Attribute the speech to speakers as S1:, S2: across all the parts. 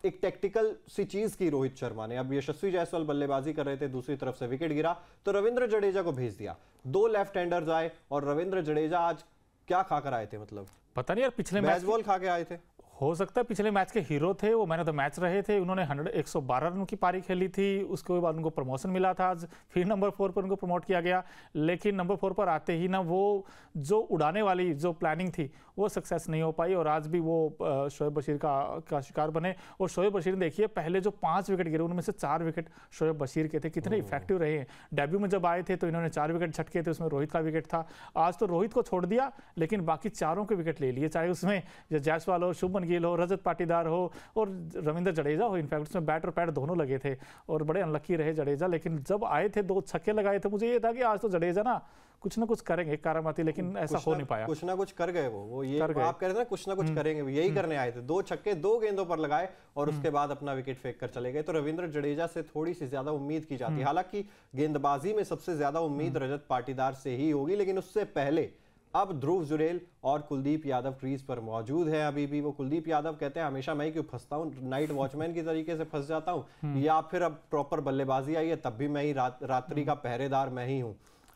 S1: एक टेक्टिकल सी चीज की रोहित शर्मा ने। अब यशस्वी जायसवाल बल्लेबाजी कर रहे थे, दूसरी तरफ से विकेट गिरा तो रविंद्र जडेजा को भेज दिया। 2 लेफ्ट हैंडर्स आए और रविंद्र जडेजा आज क्या खाकर आए थे, मतलब
S2: पता नहीं यार, पिछले मैच
S1: बॉल खा के आए थे।
S2: हो सकता है पिछले मैच के हीरो थे, वो मैन ऑफ द मैच रहे थे। उन्होंने 112 रन की पारी खेली थी, उसके बाद उनको प्रमोशन मिला था। आज फिर नंबर 4 पर उनको प्रमोट किया गया, लेकिन नंबर 4 पर आते ही ना वो जो उड़ाने वाली जो प्लानिंग थी वो सक्सेस नहीं हो पाई और आज भी वो शोएब बशीर का शिकार बने। और शोएब बशीर ने देखिए पहले जो 5 विकेट गिरे उनमें से 4 विकेट शोएब बशीर के थे। कितने इफेक्टिव रहे हैं। डेब्यू में जब आए थे तो इन्होंने 4 विकेट झटके थे, उसमें रोहित का विकेट था। आज तो रोहित को छोड़ दिया लेकिन बाकी चारों के विकेट ले लिए, चाहे उसमें जायसवाल हो, शुभमन गिल हो, रजत पाटीदार हो और रविंद्र जडेजा हो। इनफैक्ट उसमें बैट और पैड दोनों लगे थे और बड़े अनलकी रहे जडेजा। लेकिन जब आए थे 2 छक्के लगाए थे, मुझे ये था कि आज तो जडेजा ना कुछ ना कुछ करेंगे करामाती, लेकिन ऐसा हो नहीं पाया।
S1: कुछ ना कुछ कर गए वो ये आप कह रहे थे ना, कुछ ना कुछ करेंगे, यही करने आए थे। 2 छक्के 2 गेंदों पर लगाए और उसके बाद अपना विकेट फेंक कर चले गए। तो रविंद्र जडेजा से थोड़ी सी ज्यादा उम्मीद की जाती है। हालांकि गेंदबाजी में सबसे ज्यादा उम्मीद रजत पाटीदार से ही होगी, लेकिन उससे पहले अब ध्रुव जुरेल और कुलदीप यादव क्रीज पर मौजूद है। अभी भी वो कुलदीप यादव कहते हैं हमेशा मैं क्यों फंसता हूं, नाइट वॉचमैन की तरीके से फंस जाता हूं, या फिर अब प्रॉपर बल्लेबाजी आई है तब भी मैं ही रात्रि का पहरेदार मैं ही हूं।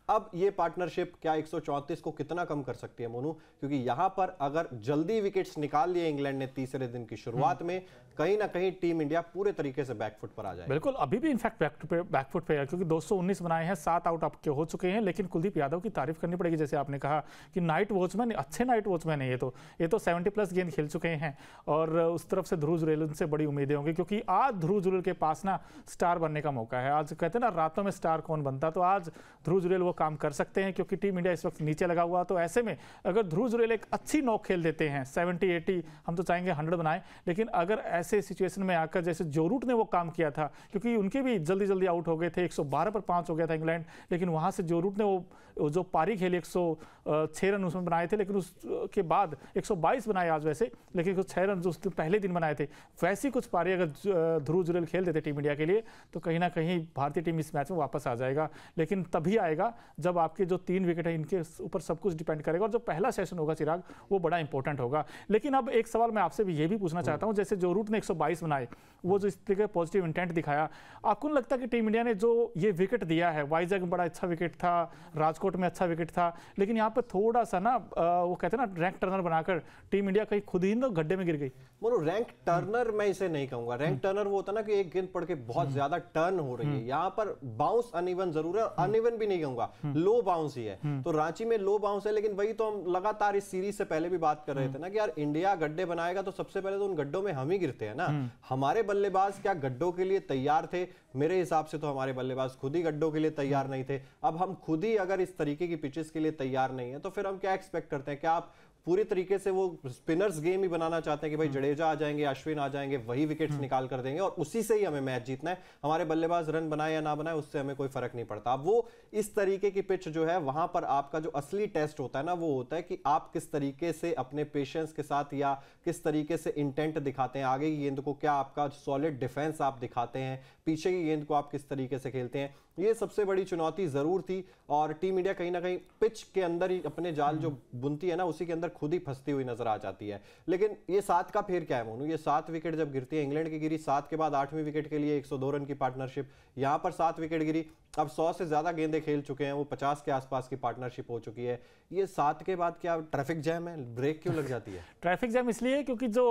S1: अब ये पार्टनरशिप क्या 134 को कितना कम कर सकती है मोनू, क्योंकि यहां पर अगर जल्दी विकेट्स निकाल लिए इंग्लैंड ने तीसरे दिन की शुरुआत में, कहीं ना कहीं टीम इंडिया पूरे तरीके से बैकफुट पर आ जाए।
S2: बिल्कुल, अभी भी इनफैक्ट बैकफुट पे है क्योंकि 219 बनाए हैं, 7 आउट आपके हो चुके हैं। लेकिन कुलदीप यादव की तारीफ करनी पड़ेगी, जैसे आपने कहा कि नाइट वॉचमैन, अच्छे नाइट वॉचमैन है ये तो 70+ गेंद खेल चुके हैं। और उस तरफ से ध्रुव जुरेल, उनसे बड़ी उम्मीदें होंगी क्योंकि आज ध्रुव जुरेल के पास ना स्टार बनने का मौका है। आज कहते हैं ना रातों में स्टार कौन बनता, तो आज ध्रुव जुरेल वो काम कर सकते हैं क्योंकि टीम इंडिया इस वक्त नीचे लगा हुआ। तो ऐसे में अगर ध्रुव जुरेल एक अच्छी नॉक खेल देते हैं 70-80, हम तो चाहेंगे 100 बनाए, लेकिन अगर ऐसे सिचुएशन में आकर जैसे जो रूट ने वो काम किया था, क्योंकि उनके भी जल्दी आउट हो गए थे, 112 पर 5 हो गया था इंग्लैंड, लेकिन वहां से जो रूट ने वो जो पारी खेली 106 रन उसमें बनाए थे, लेकिन उसके बाद 122 बनाए आज वैसे, लेकिन 6 रन जो उसने पहले दिन बनाए थे, वैसी कुछ पारी अगर ध्रुव जुरेल खेल देते टीम इंडिया के लिए तो कहीं ना कहीं भारतीय टीम इस मैच में वापस आ जाएगा। लेकिन तभी आएगा जब आपके जो 3 विकेट है इनके ऊपर सब कुछ डिपेंड करेगा और जो पहला सेशन होगा चिराग वो बड़ा इंपॉर्टेंट होगा। लेकिन अब एक सवाल मैं आपसे भी ये भी पूछना चाहता हूं, जैसे जो रूट ने 122 बनाए, वो जो इस तरीके पॉजिटिव इंटेंट दिखाया, आपको नहीं लगता कि टीम इंडिया ने जो ये विकेट दिया है, वाइजैग में बड़ा अच्छा विकेट था, राजकोट में अच्छा विकेट था, लेकिन यहाँ पर थोड़ा सा ना वो कहते हैं ना रैंक टर्नर बनाकर टीम इंडिया कहीं खुद ही गड्ढे में गिर गई।
S1: बोलो रैंक टर्नर मैं इसे नहीं कहूंगा। रैंक टर्नर वो होता ना कि एक गेंद पड़ के बहुत ज्यादा टर्न हो रही है, यहाँ पर बाउंस अनइवन जरूर है, अनइवन भी नहीं कहूंगा, लो बाउंस ही है। तो रांची में लो बाउंस है, लेकिन वही तो हम लगातार इस सीरीज से पहले भी बात कर रहे थे ना कि यार इंडिया गड्ढे बनाएगा तो सबसे पहले तो उन गड्ढों में हम ही गिरते हैं ना। हमारे बल्लेबाज क्या गड्ढों के लिए तैयार थे? मेरे हिसाब से तो हमारे बल्लेबाज खुद ही गड्ढों के लिए तैयार नहीं थे। अब हम खुद ही अगर इस तरीके की पिचेस के लिए तैयार नहीं है तो फिर हम क्या एक्सपेक्ट करते हैं? क्या आप पूरी तरीके से वो स्पिनर्स गेम ही बनाना चाहते हैं कि भाई जडेजा आ जाएंगे, अश्विन आ जाएंगे, वही विकेट्स निकाल कर देंगे और उसी से ही हमें मैच जीतना है, हमारे बल्लेबाज रन बनाए या ना बनाए उससे हमें कोई फर्क नहीं पड़ता। अब वो इस तरीके की पिच जो है वहां पर आपका जो असली टेस्ट होता है ना वो होता है कि आप किस तरीके से अपने पेशेंस के साथ या किस तरीके से इंटेंट दिखाते हैं आगे की गेंद को, क्या आपका सॉलिड डिफेंस आप दिखाते हैं, पीछे की गेंद को आप किस तरीके से खेलते हैं। ये सबसे बड़ी चुनौती जरूर थी और टीम इंडिया कहीं ना कहीं पिच के अंदर ही अपने जाल जो बुनती है ना उसी के अंदर खुद ही फंसती हुई नजर आ जाती है। लेकिन ये 7 का फेर क्या है मोनू? ये 7 विकेट जब गिरती है, इंग्लैंड की गिरी 7 के बाद 8वीं विकेट के लिए 102 रन की पार्टनरशिप, यहां पर 7 विकेट गिरी, अब 100 से ज्यादा गेंदें खेल चुके हैं, वो 50 के आसपास की पार्टनरशिप हो चुकी है। ये 7 के बाद क्या ट्रैफिक जैम है? ब्रेक क्यों लग जाती है?
S2: ट्रैफिक जैम इसलिए क्योंकि जो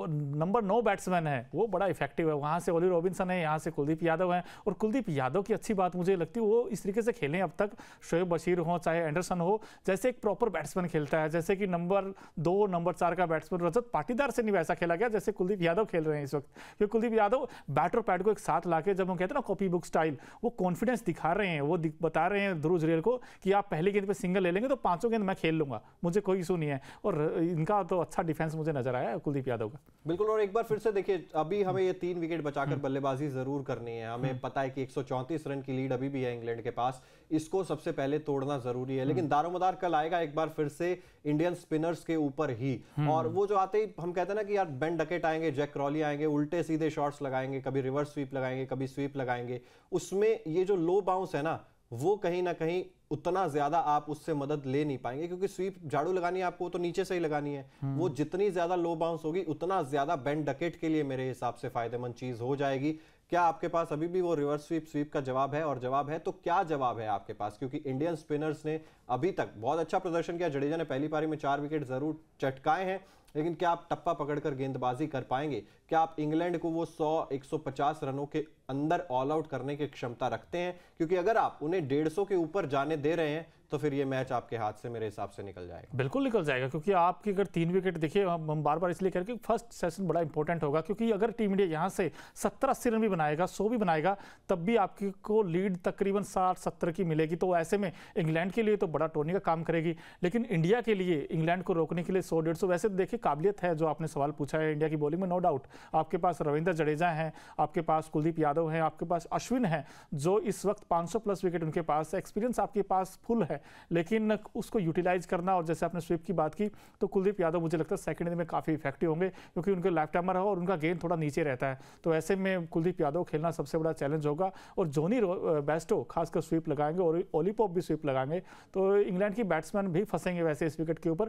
S2: नंबर 9 बैट्समैन है वो बड़ा इफेक्टिव है, वहां से ओली रॉबिन्सन है, यहाँ से कुलदीप यादव है। और कुलदीप यादव की अच्छी बात मुझे लगती है वो इस तरीके से खेलें अब तक, शोएब बशीर हो चाहे एंडरसन हो, जैसे एक प्रॉपर बैट्समैन खेलता है, जैसे कि नंबर 2 नंबर 4 का बैट्समैन रजत पाटीदार से नहीं वैसा खेला गया जैसे कुलदीप यादव खेल रहे हैं इस वक्त। क्योंकि कुलदीप यादव बैट और पैड को एक साथ लाके, जब हम कहते हैं ना कॉपी बुक स्टाइल, वो कॉन्फिडेंस दिखा रहे हैं, वो बता रहे हैं ध्रुव जुरेल को कि आप पहली गेंद पे सिंगल ले लेंगे तो 5 गेंद मैं खेल लूंगा, मुझे कोई इशू नहीं है। और इनका तो अच्छा डिफेंस मुझे नजर आया कुलदीप यादव का।
S1: बिल्कुल, और एक बार फिर से देखिए अभी हमें ये 3 विकेट बचाकर बल्लेबाजी जरूर करनी है। हमें पता है कि 134 रन की लीड अभी भी है इंग्लैंड के पास, इसको सबसे पहले तोड़ना जरूरी है। लेकिन दारोमदार कल आएगा एक बार फिर से इंडियन स्पिनर्स के ऊपर ही, और वो जो आते ही हम कहते हैं ना कि यार बेन डकेट आएंगे, जैक क्रॉली आएंगे, उल्टे सीधे शॉट्स लगाएंगे, कभी रिवर्स स्वीप लगाएंगे, कभी स्वीप लगाएंगे, उसमें ये जो लो बाउंस है ना वो कहीं ना कहीं उतना ज्यादा आप उससे मदद ले नहीं पाएंगे, क्योंकि स्वीप झाड़ू लगानी है आपको तो नीचे से ही लगानी है। वो जितनी ज्यादा लो बाउंस होगी उतना ज्यादा बेंड डकेट के लिए मेरे हिसाब से फायदेमंद चीज हो जाएगी। क्या आपके पास अभी भी वो रिवर्स स्वीप का जवाब है? और जवाब है तो क्या जवाब है आपके पास? क्योंकि इंडियन स्पिनर्स ने अभी तक बहुत अच्छा प्रदर्शन किया। जडेजा ने पहली पारी में 4 विकेट जरूर चटकाए हैं, लेकिन क्या आप टप्पा पकड़कर गेंदबाजी कर पाएंगे? क्या आप इंग्लैंड को वो 100-150 रनों के अंदर ऑल आउट करने की क्षमता रखते हैं? क्योंकि अगर आप उन्हें 150 के ऊपर जाने दे रहे हैं तो फिर ये मैच आपके हाथ से मेरे हिसाब से निकल जाएगा।
S2: बिल्कुल निकल जाएगा, क्योंकि आपकी अगर 3 विकेट देखिए, हम बार बार इसलिए कह रहे हैं कि फर्स्ट सेशन बड़ा इंपॉर्टेंट होगा, क्योंकि अगर टीम इंडिया यहाँ से 70-80 रन भी बनाएगा, 100 भी बनाएगा, तब भी आपकी को लीड तकरीबन 60-70 की मिलेगी। तो ऐसे में इंग्लैंड के लिए तो बड़ा टोनी का काम करेगी, लेकिन इंडिया के लिए इंग्लैंड को रोकने के लिए 100-150 वैसे देखिए काबिलियत है। जो आपने सवाल पूछा है इंडिया की बॉलिंग में, नो डाउट आपके पास रविंद्र जडेजा हैं, आपके पास कुलदीप यादव हैं, आपके पास अश्विन है जो इस वक्त 500+ विकेट उनके पास, एक्सपीरियंस आपके पास फुल है, लेकिन उसको यूटिलाइज करना। और जैसे आपने स्वीप की बात की तो कुलदीप यादव मुझे लगता है सेकंड इनिंग में काफी इफेक्टिव होंगे, क्योंकि उनके लेफ्ट हैमर है और उनका गेंद थोड़ा नीचे रहता है। तो ऐसे में कुलदीप यादव खेलना सबसे बड़ा चैलेंज होगा। और जोनी बेस्टो खासकर स्वीप लगाएंगे और ओली पोप भी स्वीप लगाएंगे, तो इंग्लैंड की बैट्समैन भी फंसेंगे वैसे इस विकेट के ऊपर।